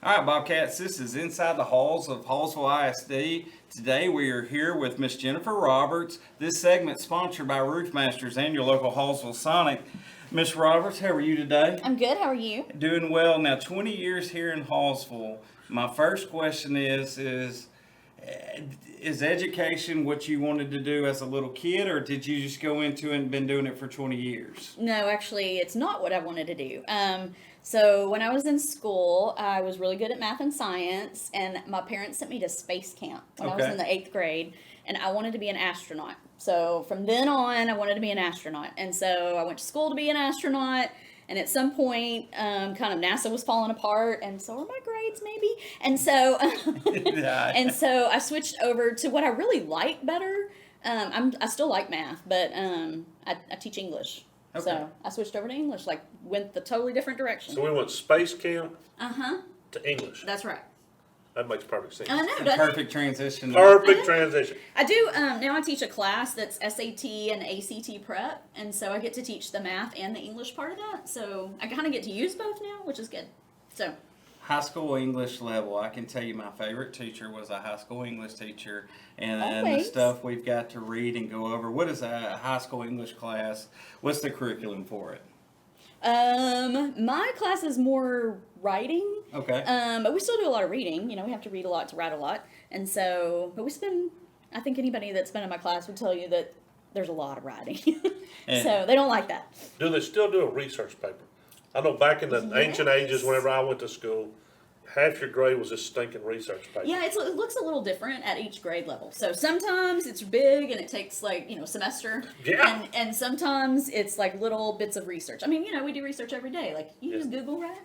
All right, Bobcats, this is Inside the Halls of Hallsville ISD. Today we are here with Miss Jennifer Roberts. This segment is sponsored by Roofmasters and your local Hallsville Sonic. Miss Roberts, how are you today? I'm good. How are you? Doing well. Now, 20 years here in Hallsville. My first question is education what you wanted to do as a little kid, or did you just go into it and been doing it for 20 years? No, actually, it's not what I wanted to do. So when I was in school, I was really good at math and science, and my parents sent me to space camp when I was in the 8th grade, and I wanted to be an astronaut. So from then on, I wanted to be an astronaut, and so I went to school to be an astronaut. And at some point, kind of NASA was falling apart, and so were my grades, maybe. And so, and so I switched over to what I really like better. I still like math, but I teach English. Okay. So I switched over to English, went the totally different direction. So we went space camp to English. That's right. That makes perfect sense. I know, perfect transition. Perfect transition. I do, now I teach a class that's SAT and ACT prep, and so I get to teach the math and the English part of that, so I kind of get to use both now, which is good. So high school English level, I can tell you my favorite teacher was a high school English teacher, and the stuff we've got to read and go over. What is a high school English class? What's the curriculum for it? My class is more writing. Okay. But we still do a lot of reading. You know, we have to read a lot to write a lot. And so, but I think anybody that's been in my class would tell you that there's a lot of writing. So they don't like that. Do they still do a research paper? I know back in the ancient ages, whenever I went to school, half your grade was this stinking research paper. Yeah, it looks a little different at each grade level. So sometimes it's big and it takes semester. Yeah. And sometimes it's little bits of research. I mean, we do research every day. You use Google, right?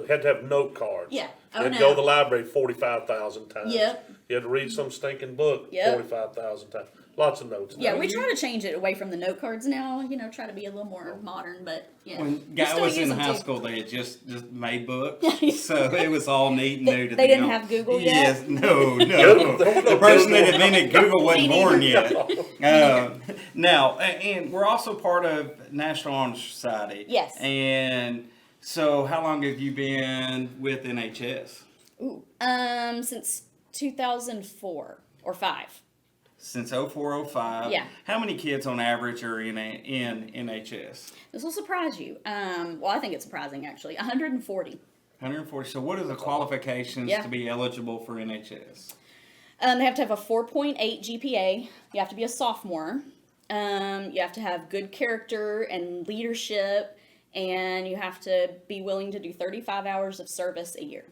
Had to have note cards. Yeah. You had to go to the library 45,000 times. Yep. You had to read some stinking book 45,000 times. Lots of notes. Yeah, we try to change it away from the note cards now. Try to be a little more modern. But yeah, when Guy was in high school, they had just made books, so it was all neat and new to them. They didn't have Google yet. Yes, no. The person that invented Google wasn't born yet. Now, and we're also part of National Honor Society. Yes. And so, how long have you been with NHS? Ooh, since 2004 or 5. Since 0405. Yeah. How many kids on average are in NHS? This will surprise you. Well, I think it's surprising actually. 140. 140. So what are the qualifications to be eligible for NHS? They have to have a 4.8 GPA. You have to be a sophomore. You have to have good character and leadership, and you have to be willing to do 35 hours of service a year.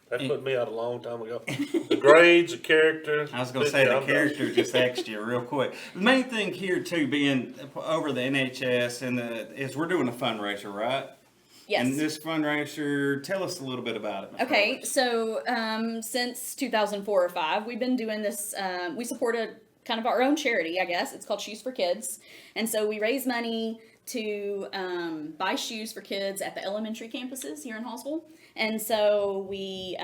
That put me out a long time ago. The grades, the character. I was going to say the character just asked you real quick. The main thing here, too, being over the NHS is we're doing a fundraiser, right? Yes. And this fundraiser, tell us a little bit about it. Okay, so since 2004 or 5, we've been doing this. We supported kind of our own charity, I guess. It's called Shoes for Kids. And so we raise money to buy shoes for kids at the elementary campuses here in Hallsville. And so we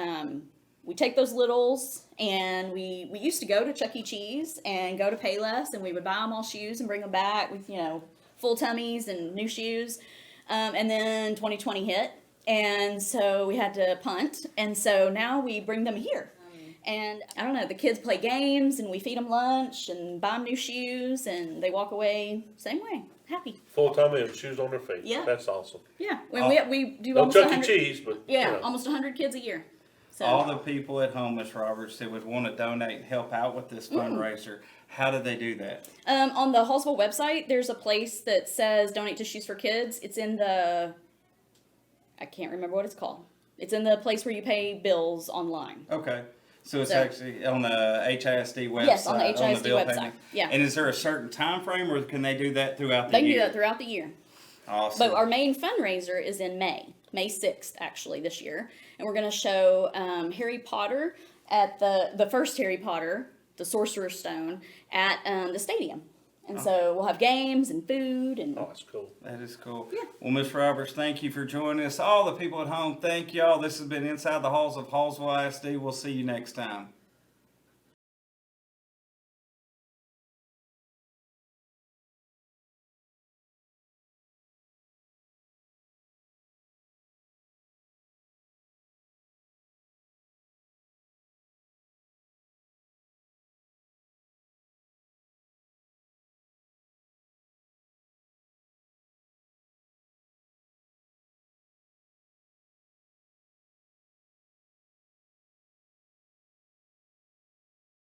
take those littles, and we used to go to Chuck E. Cheese and go to Payless, and we would buy them all shoes and bring them back with, full tummies and new shoes. And then 2020 hit, and so we had to punt. And so now we bring them here. And I don't know, the kids play games, and we feed them lunch and buy them new shoes, and they walk away same way, happy. Full tummy and shoes on their feet. Yeah. That's awesome. Yeah, we do No almost Chuck E. 100. Cheese, but Almost 100 kids a year. So all the people at home, Ms. Roberts, that would want to donate and help out with this fundraiser, how do they do that? On the Hallsville website, there's a place that says Donate to Shoes for Kids. It's in I can't remember what it's called. It's in the place where you pay bills online. Okay. So it's actually on the HISD website? Yes, on the HISD website. Payment? Yeah. And is there a certain time frame, or can they do that throughout the year? They can do that throughout the year. Awesome. But our main fundraiser is in May 6th, actually, this year. And we're going to show Harry Potter at the first Harry Potter, the Sorcerer's Stone, at the stadium. And so we'll have games and food. Oh, that's cool. That is cool. Yeah. Well, Ms. Roberts, thank you for joining us. All the people at home, thank y'all. This has been Inside the Halls of Hallsville ISD. We'll see you next time.